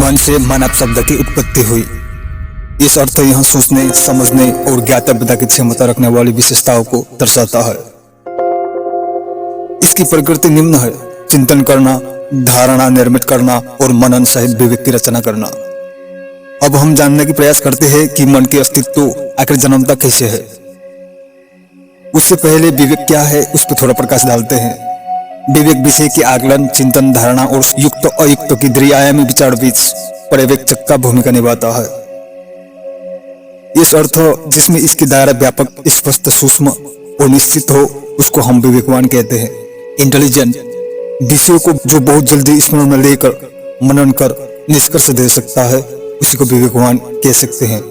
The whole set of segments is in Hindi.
मन से मानव शब्द की उत्पत्ति हुई। इस अर्थ यह सोचने, समझने और ज्ञातव्यता की क्षमता रखने वाली विशेषताओं को दर्शाता है। इसकी प्रकृति निम्न है: चिंतन करना, धारणा निर्मित करना और मनन सहित विवेक की रचना करना। अब हम जानने की प्रयास करते हैं कि मन के अस्तित्व आखिर जन्मता कैसे है। उससे पहले विवेक क्या है, उस पर थोड़ा प्रकाश डालते हैं। विवेक विषय की आकलन, चिंतन, धारणा और युक्त अयुक्त की द्विआयामी विचार बीच पर्यवेक्षक का भूमिका निभाता है। इस अर्थ जिसमें इसकी दायरा व्यापक, स्पष्ट, सूक्ष्म और निश्चित हो, उसको हम विवेकवान कहते हैं। इंटेलिजेंट विषयों को जो बहुत जल्दी स्मरण में लेकर मनन कर निष्कर्ष दे सकता है, उसी को विवेकवान कह सकते हैं।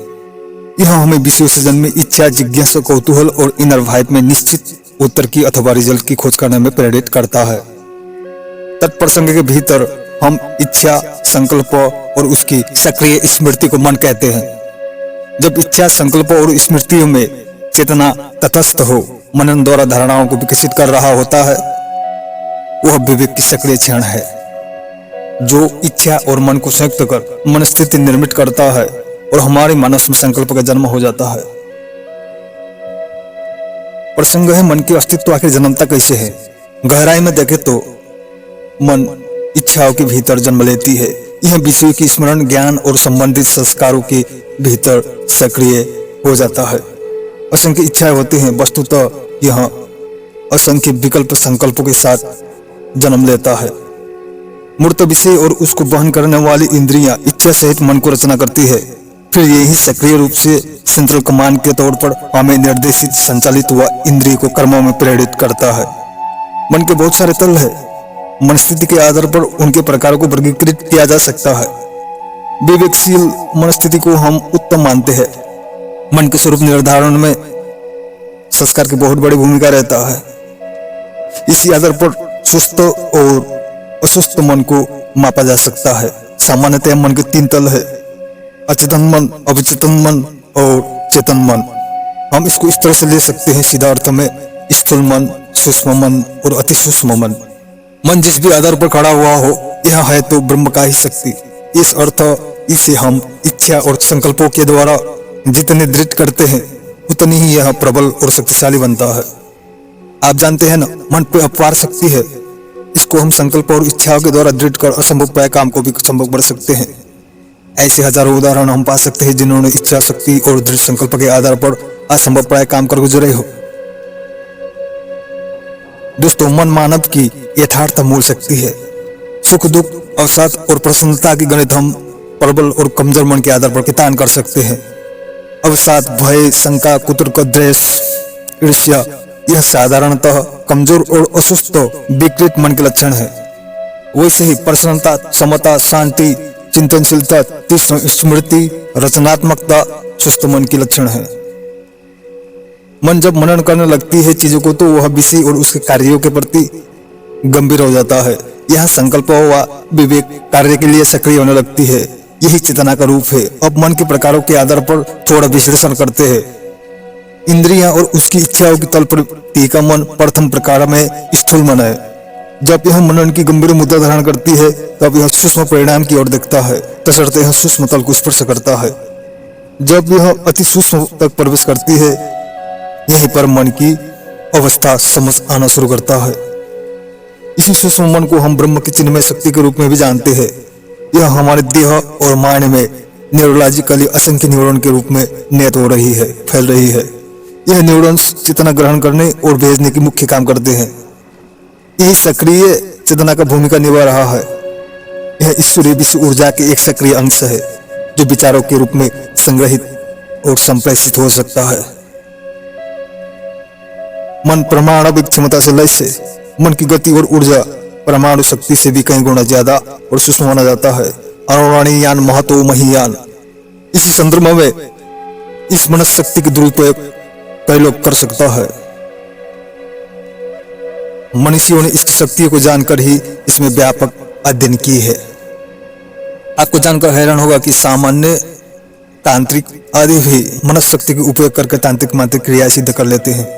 यह हमें विषयों से जन्मी इच्छा, जिज्ञासा, कौतूहल और इनर वाइब में निश्चित उत्तर की अथवा रिजल्ट की खोज करने में प्रेरित करता है। तत्प्रसंग के भीतर हम इच्छा, संकल्प और उसकी सक्रिय स्मृति को मन कहते हैं। जब इच्छा, संकल्प और स्मृतियों में चेतना तटस्थ हो, मनन द्वारा धारणाओं को विकसित कर रहा होता है, वह विवेक की सक्रिय क्षण है। जो इच्छा और मन को संयुक्त कर मन स्थिति निर्मित करता है और हमारे मानस में संकल्प का जन्म हो जाता है। प्रसंग है मन के अस्तित्व आखिर जन्मता कैसे है। गहराई में देखें तो मन इच्छाओं के भीतर जन्म लेती है। यह विषयों की स्मरण, ज्ञान और संबंधित संस्कारों के भीतर सक्रिय हो जाता है। असंख्य इच्छाएं होती हैं, वस्तुतः यह असंख्य विकल्प संकल्पों के साथ जन्म लेता है। मूर्त विषय और उसको वहन करने वाली इंद्रियां इच्छा सहित मन को रचना करती है। फिर यही सक्रिय रूप से सेंट्रल कमांड के तौर पर हमें निर्देशित, संचालित व इंद्रिय को कर्मों में प्रेरित करता है। मन के बहुत सारे तल है। मन स्थिति के आधार पर उनके प्रकारों को वर्गीकृत किया जा सकता है। विवेकशील मन स्थिति को हम उत्तम मानते हैं। मन के स्वरूप निर्धारण में संस्कार की बहुत बड़ी भूमिका रहता है। इसी आधार पर सुस्त और असुस्त मन को मापा जा सकता है। सामान्यतः मन के तीन तल है: अचेतन मन, अवचेतन मन और चेतन मन। हम इसको इस तरह से ले सकते हैं सीधा अर्थ में: स्थूल मन, सूक्ष्म मन और अति सूक्ष्म मन। मन जिस भी आधार पर खड़ा हुआ हो, यह है तो ब्रह्म का ही शक्ति। इस अर्थ इसे हम इच्छा और संकल्पों के द्वारा जितने दृढ़ करते हैं, उतनी ही यह प्रबल और शक्तिशाली बनता है। आप जानते हैं ना, मन पे अपार शक्ति है। इसको हम संकल्प और इच्छाओं के द्वारा दृढ़ कर असंभव प्राय काम को भी संभव कर सकते हैं। ऐसे हजारों उदाहरण हम पा सकते हैं जिन्होंने इच्छा शक्ति और दृढ़ संकल्प के आधार पर असंभव प्राय काम कर गुजरे हो। दोस्तों, मन मानव की यथार्थ मूल शक्ति है। सुख, दुख, अवसाद और प्रसन्नता की गणित हम प्रबल और कमजोर मन के आधार पर कितान कर सकते हैं। अवसाद, भय, शंका, कुतर्क, द्वेष, ईर्ष्या, यह साधारणतः कमजोर और असुस्थ विकृत मन के लक्षण है। वैसे ही प्रसन्नता, समता, शांति, चिंतनशीलता, तीक्ष्ण स्मृति, रचनात्मकता सुस्त मन के लक्षण है। मन जब मनन करने लगती है चीजों को, तो वह विषय और उसके कार्यों के प्रति गंभीर हो जाता है। यह संकल्प व विवेक कार्य के लिए सक्रिय होने लगती है। यही चेतना का रूप है। अब मन के प्रकारों के आधार पर थोड़ा विश्लेषण करते हैं। इंद्रियां और उसकी इच्छाओं की तल पर टीका मन प्रथम प्रकार में स्थूल मन है। जब यह मनन की गंभीर मुद्रा धारण करती है, तब यह सूक्ष्म परिणाम की ओर देखता है, तसर्ते यह सूक्ष्म तल को स्पर्श करता है। जब यह अति सूक्ष्म तक प्रवेश करती है, यहीं पर मन की अवस्था समझ आना शुरू करता है। इसी सूक्ष्म मन को हम ब्रह्म की चिन्मय शक्ति के रूप में भी जानते हैं। यह हमारे देह और माइंड में न्यूरोलॉजिकली असंख्य न्यूरॉन के रूप में नियत हो रही है, फैल रही है। यह न्यूरॉन्स चेतना ग्रहण करने और भेजने की मुख्य काम करते हैं। यही सक्रिय चेतना का भूमिका निभा रहा है। यह ईश्वरीय विश्व ऊर्जा के एक सक्रिय अंश है, जो विचारों के रूप में संग्रहित और संप्रेषित हो सकता है। मन परमाणु क्षमता से लय से मन की गति और ऊर्जा परमाणु शक्ति से भी कई गुना ज्यादा और सूक्ष्म माना जाता है। अणुयान महतो महियान। इसी संदर्भ में इस मनस शक्ति के दुरुपयोग कई लोग कर सकता है। मनुष्यों ने इसकी शक्तियों को जानकर ही इसमें व्यापक अध्ययन की है। आपको जानकर हैरान होगा कि सामान्य तांत्रिक आदि भी मनस शक्ति का उपयोग करके तांत्रिक मांत्रिक क्रिया सिद्ध कर लेते हैं।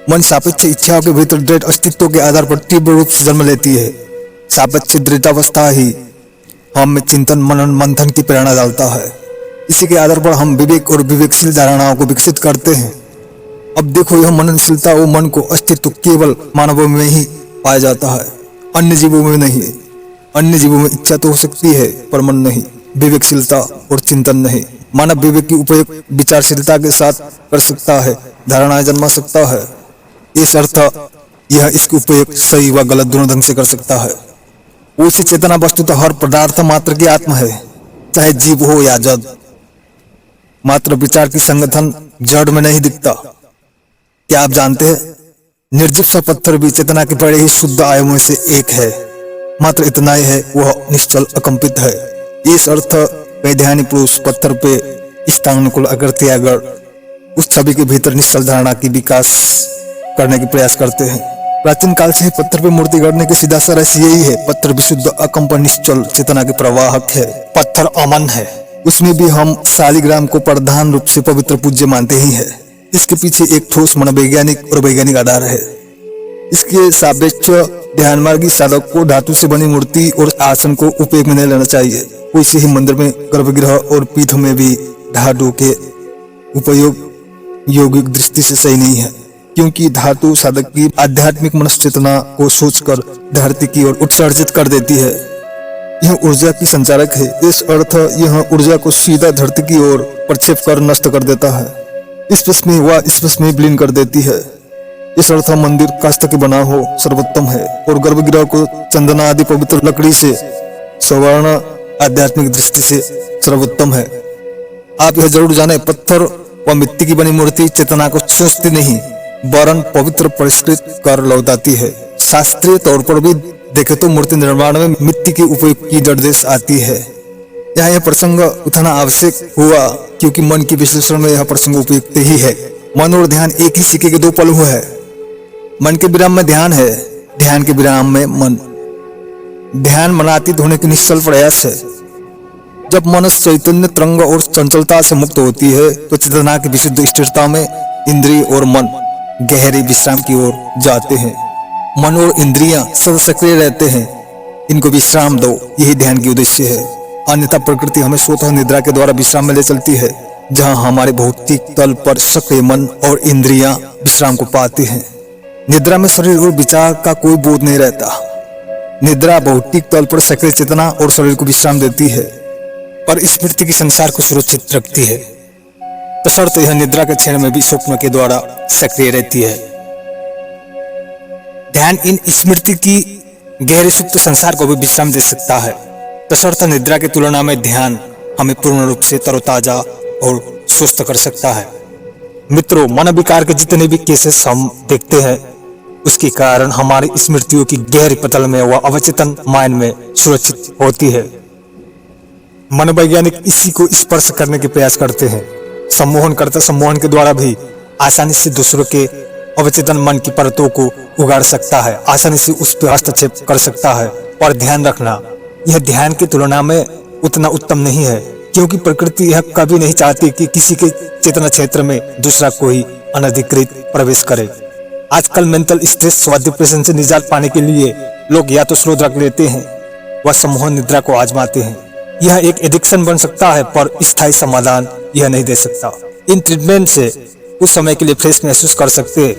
मन सापेक्ष इच्छाओं के भीतर दृढ़ अस्तित्व के आधार पर तीव्र रूप से जन्म लेती है। सापेक्ष दृढ़ावस्था ही हम में चिंतन मनन मंथन की प्रेरणा डालता है। इसी के आधार पर हम विवेक और विवेकशील धारणाओं को विकसित करते हैं। अब देखो, यह मननशीलता वो मन को अस्तित्व केवल मानवों में ही पाया जाता है, अन्य जीवों में नहीं। अन्य जीवों में इच्छा तो हो सकती है पर मन नहीं, विवेकशीलता और चिंतन नहीं। मानव विवेक की उपयोग विचारशीलता के साथ कर सकता है, धारणाएं जन्मा सकता है। इस अर्थ यह इसके उपयोग सही व गलत दोनों ढंग से कर सकता है। उसी चेतना वस्तु तो हर पदार्थ मात्र की आत्मा है, चाहे जीव हो या जड़। मात्र विचार की संगठन जड़ में नहीं दिखता। क्या आप जानते हैं, निर्जीव सा पत्थर भी चेतना के बड़े ही शुद्ध आयामों से एक है। मात्र इतना ही है, वह निश्चल अकंपित है। इस अर्थ में ध्यानी पुरुष पत्थर पे स्थानुकूल आकृति अगर उस छवि के भीतर निश्चल धारणा की विकास करने की प्रयास करते हैं। प्राचीन काल से ही पत्थर पे मूर्ति गढ़ने की सीधा सा रहस्य यही है। पत्थर विशुद्ध अकंपन निश्चल चेतना के प्रवाहक है। पत्थर अमन है, उसमें भी हम शालिग्राम को प्रधान रूप से पवित्र पूज्य मानते ही है। इसके पीछे एक ठोस मनोवैज्ञानिक और वैज्ञानिक आधार है। इसके सापेक्ष ध्यान मार्गी साधक को धातु से बनी मूर्ति और आसन को उपयोग में नहीं लेना चाहिए। वैसे ही मंदिर में गर्भगृह और पीठ में भी धातु के उपयोग यौगिक दृष्टि से सही नहीं है, क्योंकि धातु साधक की आध्यात्मिक मनश्चेतना को सोचकर धरती की ओर उत्सर्जित कर देती है। यह ऊर्जा की संचारक है। इस अर्थ यह ऊर्जा को सीधा धरती की ओर प्रक्षेप कर नष्ट कर देता है, स्पेस में व स्पेस में विलीन कर देती है। इस अर्थ मंदिर काष्ठ के बना हो सर्वोत्तम है और गर्भगृह को चंदना आदि पवित्र लकड़ी से स्वर्ण आध्यात्मिक दृष्टि से सर्वोत्तम है। आप यह जरूर जाने, पत्थर व मिट्टी की बनी मूर्ति चेतना को सोचती नहीं, वरन पवित्र परिष्कृत कर लौटाती है। शास्त्रीय तौर पर भी देखे तो मूर्ति निर्माण में मिट्टी के उपयोग की निर्देश आती है। यहाँ यह प्रसंग उठाना आवश्यक हुआ क्योंकि मन की विश्लेषण में यह प्रसंग उपयुक्त ही है। मन और ध्यान एक ही सिक्के के दो पहलू है। मन के विराम में ध्यान है, ध्यान के विराम में मन। ध्यान मनातीत होने की निश्चल प्रयास है। जब मन चैतन्य तरंग और चंचलता से मुक्त होती है तो चेतना की विशुद्ध स्थिरता में इंद्रिय और मन गहरे विश्राम की ओर जाते हैं। मन और इंद्रियां सदा सक्रिय रहते हैं, इनको विश्राम दो, यही ध्यान की उद्देश्य है। अन्यथा प्रकृति हमें स्वतः निद्रा के द्वारा विश्राम में ले चलती है, जहां हमारे भौतिक तल पर सक्रिय मन और इंद्रियां विश्राम को पाती हैं। निद्रा में शरीर और विचार का कोई बोध नहीं रहता। निद्रा भौतिक तल पर सक्रिय चेतना और शरीर को विश्राम देती है, पर स्मृति की संसार को सुरक्षित रखती है। बशर्ते यह निद्रा के क्षण में भी स्वप्न के द्वारा सक्रिय रहती है। ध्यान इन स्मृति की गहरे सुप्त संसार को भी विश्राम दे सकता है। बशर्ते निद्रा की तुलना में ध्यान हमें पूर्ण रूप से तरोताजा और सुस्त कर सकता है। मित्रों, मन विकार के जितने भी केसेस हम देखते हैं, उसके कारण हमारी स्मृतियों की गहरी पतल में व अवचेतन माइंड में सुरक्षित होती है। मनोवैज्ञानिक इसी को स्पर्श करने के प्रयास करते हैं। सम्मोहन करता सम्मोहन के द्वारा भी आसानी से दूसरों के अवचेतन मन की परतों को उगाड़ सकता है, आसानी से उस पर हस्तक्षेप कर सकता है। और ध्यान रखना, यह ध्यान की तुलना में उतना उत्तम नहीं है, क्योंकि प्रकृति यह कभी नहीं चाहती कि किसी के चेतना क्षेत्र में दूसरा कोई अनधिकृत प्रवेश करे। आजकल मेंटल स्ट्रेस व डिप्रेशन से निजात पाने के लिए लोग या तो स्लो ड्रग लेते हैं व सम्मोहन निद्रा को आजमाते हैं। यह एक एडिक्शन बन सकता है, पर स्थायी समाधान यह नहीं दे सकता। इन ट्रीटमेंट से कुछ समय के लिए फ्रेश महसूस कर सकते हैं,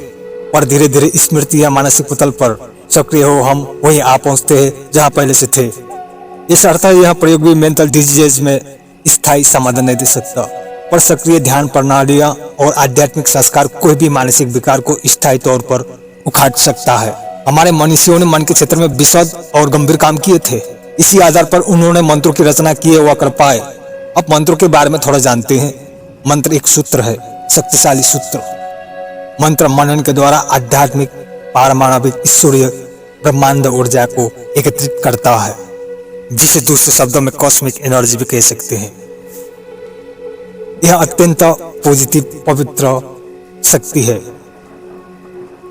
पर धीरे धीरे स्मृति या मानसिक पतल पर सक्रिय हो हम वहीं आ पहुंचते हैं जहां पहले से थे। इस अर्थ यह प्रयोग भी मेंटल डिजीज में स्थायी समाधान नहीं दे सकता, पर सक्रिय ध्यान प्रणालियां और आध्यात्मिक संस्कार कोई भी मानसिक विकार को स्थायी तौर पर उखाड़ सकता है। हमारे मनीषियों ने मन के क्षेत्र में विशद और गंभीर काम किए थे। इसी आधार पर उन्होंने मंत्रों की रचना की व कर पाए। अब मंत्रों के बारे में थोड़ा जानते हैं। मंत्र एक सूत्र है, शक्तिशाली सूत्र। मंत्र मनन के द्वारा आध्यात्मिक पारमाणविक ईश्वरीय ब्रह्मांड ऊर्जा को एकत्रित करता है, जिसे दूसरे शब्दों में कॉस्मिक एनर्जी भी कह सकते हैं। यह अत्यंत पॉजिटिव पवित्र शक्ति है।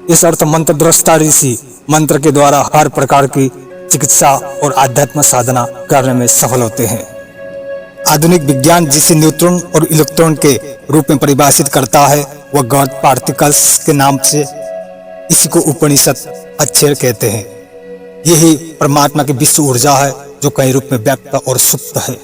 इस अर्थ मंत्र दृष्टा ऋषि मंत्र के द्वारा हर प्रकार की चिकित्सा और आध्यात्म साधना करने में सफल होते हैं। आधुनिक विज्ञान जिसे न्यूट्रॉन और इलेक्ट्रॉन के रूप में परिभाषित करता है, वह गॉड पार्टिकल्स के नाम से इसी को उपनिषद अक्षर कहते हैं। यही परमात्मा की विश्व ऊर्जा है जो कई रूप में व्यक्त और सुप्त है।